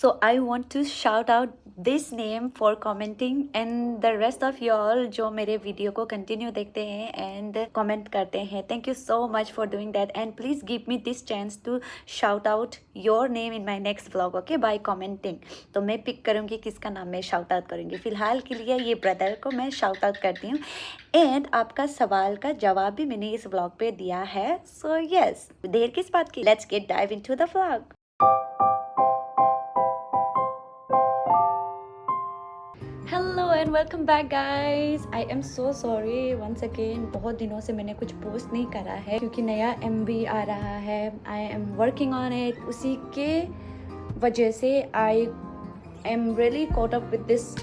So I want to shout out this name for commenting and the rest of y'all जो मेरे video को continue देखते हैं and comment करते हैं. Thank you so much for doing that and please give me this chance to shout out your name in my next vlog, okay, by commenting. तो मैं pick करूँगी किसका नाम मैं शाउट आउट करूँगी. फिलहाल के लिए ये ब्रदर को मैं शाउट आउट करती हूँ एंड आपका सवाल का जवाब भी मैंने इस व्लॉग पे दिया है. सो यस, देर किस बात की, let's get dive into the vlog. Hello and welcome back guys. I am so sorry once again. बहुत दिनों से मैंने कुछ पोस्ट नहीं करा है क्योंकि नया MV आ रहा है. I am working on it. उसी के वजह से I am really caught up with this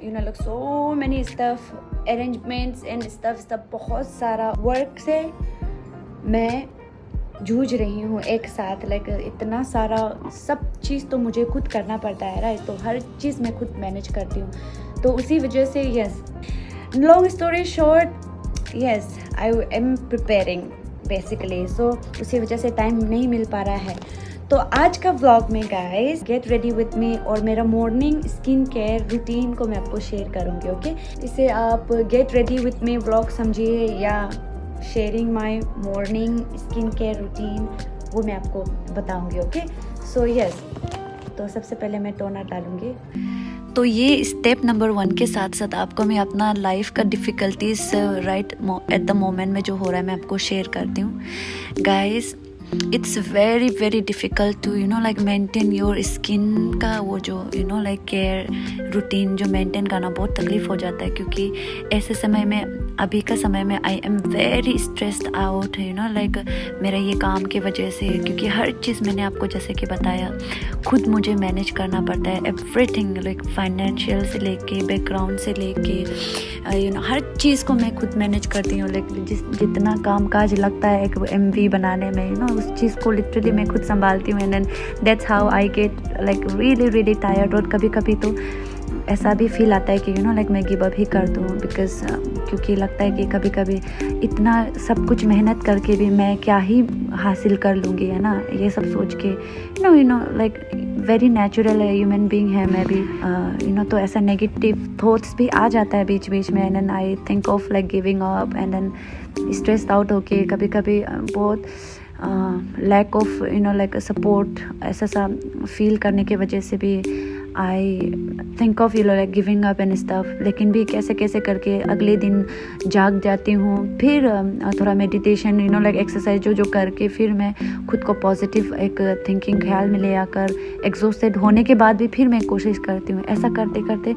like so many stuff, arrangements and stuff. बहुत सारा वर्क से मैं जूझ रही हूँ एक साथ. इतना सारा सब चीज़ तो मुझे खुद करना पड़ता है राइट. तो हर चीज़ मैं खुद मैनेज करती हूँ. तो उसी वजह से yes, long story short, yes I am preparing basically. So उसी वजह से टाइम नहीं मिल पा रहा है. तो आज का व्लॉग में guys get ready with me और मेरा मॉर्निंग स्किन केयर रूटीन को मैं आपको शेयर करूँगी. ओके, इसे आप get ready with me vlog समझिए या sharing my morning skin care routine, वो मैं आपको बताऊँगी. ओके सो यस, तो सबसे पहले मैं टोनर डालूँगी. तो ये स्टेप नंबर 1 के साथ साथ आपको मैं अपना लाइफ का difficulties right at the moment में जो हो रहा है मैं आपको शेयर करती हूँ. Guys, it's very very difficult to maintain your skin का वो जो केयर रूटीन जो मेंटेन करना बहुत तकलीफ़ हो जाता है. क्योंकि ऐसे समय में, अभी का समय में I am very stressed out मेरा ये काम की वजह से. क्योंकि हर चीज़ मैंने आपको जैसे कि बताया खुद मुझे मैनेज करना पड़ता है. एवरीथिंग फाइनेंशियल से लेके बैकग्राउंड से लेके हर चीज़ को मैं खुद मैनेज करती हूँ. जितना काम काज लगता है एक MV बनाने में उस चीज़ को लिटरली मैं खुद संभालती हूँ. And that's how I get really really tired. और कभी कभी तो ऐसा भी फील आता है कि मैं गिव अप ही कर दूँ. बिकॉज क्योंकि लगता है कि कभी कभी इतना सब कुछ मेहनत करके भी मैं क्या ही हासिल कर लूँगी, है ना. ये सब सोच के वेरी नेचुरल है, ह्यूमन बीइंग है मैं भी. तो ऐसा नेगेटिव थॉट्स भी आ जाता है बीच बीच में. And then I think of giving up and then stressed out होके कभी कभी बहुत लैक ऑफ सपोर्ट ऐसा सा फील करने की वजह से भी आई think of giving up and stuff. लेकिन भी कैसे कैसे करके अगले दिन जाग जाती हूँ. फिर थोड़ा मेडिटेशन एक्सरसाइज जो करके फिर मैं खुद को पॉजिटिव एक थिंकिंग ख्याल में ले आकर एग्जॉस्टेड होने के बाद भी फिर मैं कोशिश करती हूँ. ऐसा करते करते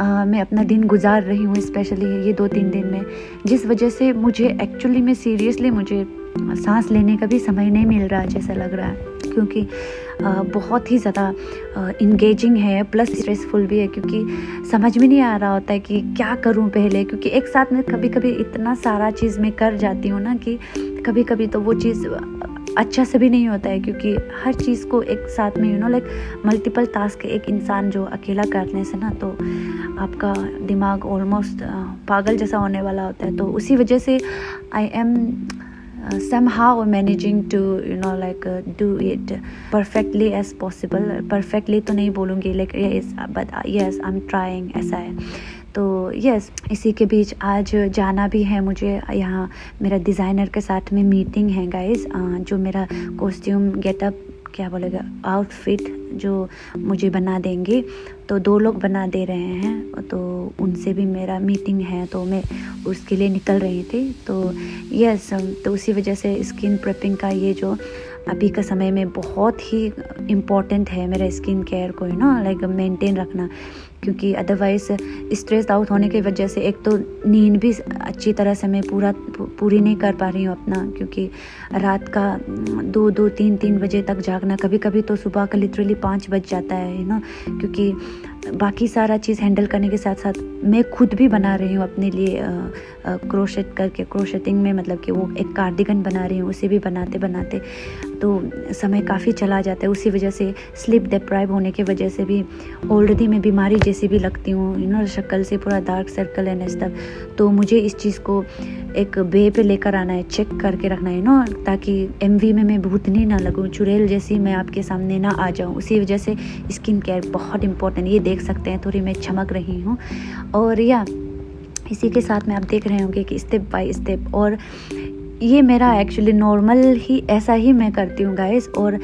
मैं अपना दिन गुजार रही हूँ, स्पेशली ये 2-3 दिन में. जिस वजह से मुझे एक्चुअली में सीरियसली मुझे सांस लेने का भी समय नहीं मिल रहा जैसा लग रहा है. क्योंकि बहुत ही ज़्यादा इंगेजिंग है प्लस स्ट्रेसफुल भी है. क्योंकि समझ में नहीं आ रहा होता है कि क्या करूं पहले. क्योंकि एक साथ में कभी कभी इतना सारा चीज़ मैं कर जाती हूँ ना कि कभी कभी तो वो चीज़ अच्छा से भी नहीं होता है. क्योंकि हर चीज़ को एक साथ में मल्टीपल टास्क एक इंसान जो अकेला करने से ना तो आपका दिमाग ऑलमोस्ट पागल जैसा होने वाला होता है. तो उसी वजह से I am somehow managing to do it perfectly as possible. perfectly तो नहीं बोलूँगी but yes I'm trying, ऐसा है. तो यस, इसी के बीच आज जाना भी है मुझे. यहाँ मेरा डिज़ाइनर के साथ में मीटिंग है गाइस. जो मेरा कॉस्ट्यूम गेटअप क्या बोलेगा आउटफिट जो मुझे बना देंगे, तो 2 लोग बना दे रहे हैं. तो उनसे भी मेरा मीटिंग है, तो मैं उसके लिए निकल रही थी. तो यस, तो उसी वजह से स्किन प्रेपिंग का ये जो अभी का समय में बहुत ही इम्पोर्टेंट है मेरा स्किन केयर को मेंटेन रखना. क्योंकि अदरवाइज़ स्ट्रेस आउट होने की वजह से एक तो नींद भी अच्छी तरह से मैं पूरी नहीं कर पा रही हूँ अपना. क्योंकि रात का 2-3 बजे तक जागना, कभी कभी तो सुबह का लिटरली 5 बज जाता है क्योंकि बाकी सारा चीज़ हैंडल करने के साथ साथ मैं खुद भी बना रही हूँ अपने लिए क्रोशेट करके. क्रोशेटिंग में मतलब कि वो एक कार्डिगन बना रही हूँ, उसे भी बनाते बनाते तो समय काफ़ी चला जाता है. उसी वजह से स्लीप डिप्राइव होने की वजह से भी ऑलरेडी मैं बीमारी जैसी भी लगती हूँ, यू नो, शक्ल से पूरा डार्क सर्कल एंड स्टफ। तो मुझे इस चीज़ को एक वे पे लेकर आना है, चेक करके रखना है, नो, ताकि एमवी में मैं भूतनी ना लगूँ, चुड़ैल जैसी मैं आपके सामने ना आ जाऊँ। उसी वजह से स्किन केयर बहुत इंपॉर्टेंट। ये देख सकते हैं थोड़ी मैं चमक रही हूँ। और या इसी के साथ में आप देख रहे होंगे कि स्टेप बाय स्टेप, और ये मेरा एक्चुअली नॉर्मल ही ऐसा ही मैं करती हूँ गाइस। और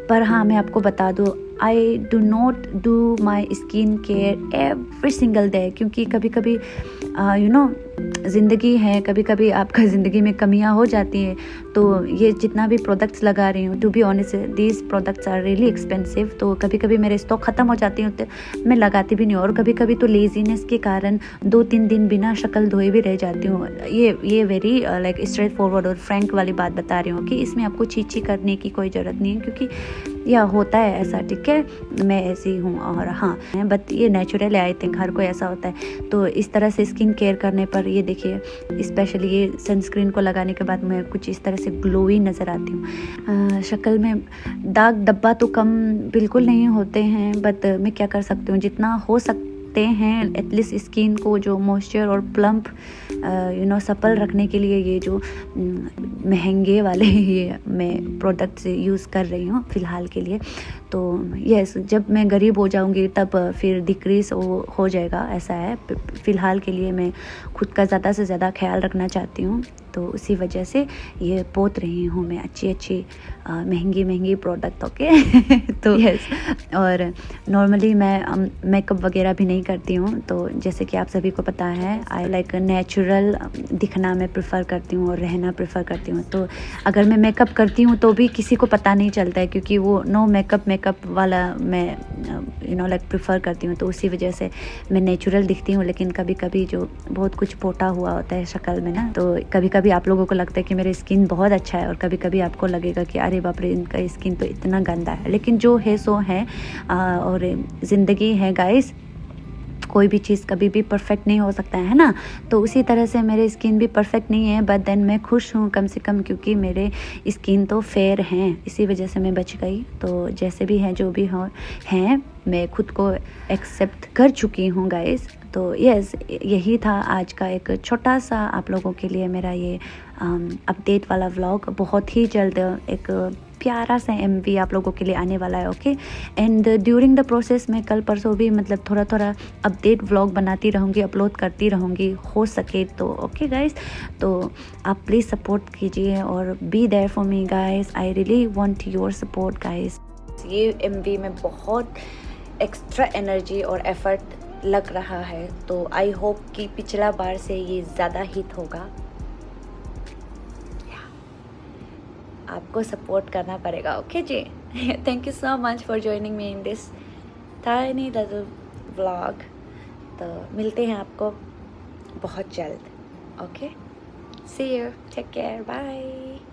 पर हाँ, मैं आपको बता दूँ, I do not do my skin care every single day, क्योंकि कभी कभी यू नो ज़िंदगी है, कभी कभी आपका ज़िंदगी में कमियां हो जाती हैं। तो ये जितना भी प्रोडक्ट्स लगा रही हूँ, to be honest these products are really expensive. तो कभी कभी मेरे स्टॉक ख़त्म हो जाती हैं तो मैं लगाती भी नहीं, और कभी कभी तो लेजीनेस के कारण 2-3 दिन बिना शक्ल धोए भी रह जाती हूँ। ये वेरी लाइक स्ट्रेट फॉरवर्ड और फ्रैंक वाली बात बता रही हूँ कि इसमें आपको चीची करने की कोई ज़रूरत नहीं है, क्योंकि या होता है ऐसा, ठीक है, मैं ऐसी हूँ। और हाँ, बट ये नेचुरल है, आई थिंक हर कोई ऐसा होता है। तो इस तरह से स्किन केयर करने पर ये देखिए, स्पेशली ये सनस्क्रीन को लगाने के बाद मैं कुछ इस तरह से ग्लोई नज़र आती हूँ। शक्ल में दाग धब्बा तो कम बिल्कुल नहीं होते हैं, बट मैं क्या कर सकती हूँ, जितना हो सकते हैं एटलीस्ट स्किन को जो मॉइस्चर और प्लम्प यू नो सपल रखने के लिए ये जो महंगे वाले ये मैं प्रोडक्ट्स यूज़ कर रही हूँ फ़िलहाल के लिए। तो यस, जब मैं गरीब हो जाऊँगी तब फिर डिक्रीज़ हो जाएगा, ऐसा है। फ़िलहाल के लिए मैं खुद का ज़्यादा से ज़्यादा ख्याल रखना चाहती हूँ, तो उसी वजह से ये पोत रही हूँ मैं अच्छी महंगी प्रोडक्ट, ओके। तो यस, और नॉर्मली मैं मेकअप वगैरह भी नहीं करती हूँ। तो जैसे कि आप सभी को पता है, आई लाइक नेचुरल दिखना मैं प्रेफर करती हूँ और रहना प्रेफर करती हूँ। तो अगर मैं मेकअप करती हूँ तो भी किसी को पता नहीं चलता है, क्योंकि वो नो मेकअप वाला मैं यू नो लाइक प्रेफर करती हूँ। तो उसी वजह से मैं नेचुरल दिखती हूँ। लेकिन कभी कभी जो बहुत कुछ पोटा हुआ होता है शक्ल में ना, तो कभी कभी आप लोगों को लगता है कि मेरी स्किन बहुत अच्छा है, और कभी कभी आपको लगेगा कि अरे बाप रे, इनका स्किन तो इतना गंदा है। लेकिन जो है सो है, और ज़िंदगी है गाइस, कोई भी चीज़ कभी भी परफेक्ट नहीं हो सकता है ना। तो उसी तरह से मेरे स्किन भी परफेक्ट नहीं है, बट देन मैं खुश हूँ कम से कम, क्योंकि मेरे स्किन तो फेयर हैं, इसी वजह से मैं बच गई। तो जैसे भी हैं, जो भी हो हैं, मैं खुद को एक्सेप्ट कर चुकी हूँ गाइस। तो यस, यही था आज का एक छोटा सा आप लोगों के लिए मेरा ये अपडेट वाला व्लॉग। बहुत ही जल्द एक प्यारा सा एमवी आप लोगों के लिए आने वाला है, okay. And during the process में कल परसों भी मतलब थोड़ा अपडेट व्लॉग बनाती रहूँगी, अपलोड करती रहूँगी, हो सके तो, ओके गाइस। तो आप प्लीज़ सपोर्ट कीजिए और be there for me guys, I really want your support guys. ये एमवी में बहुत एक्स्ट्रा एनर्जी और एफर्ट लग रहा है, तो आई होप कि पिछला बार से ये ज़्यादा हिट होगा। आपको सपोर्ट करना पड़ेगा, ओके जी। Thank you so much for joining me in this tiny little vlog. तो मिलते हैं आपको बहुत जल्द, okay. See you, take care, bye.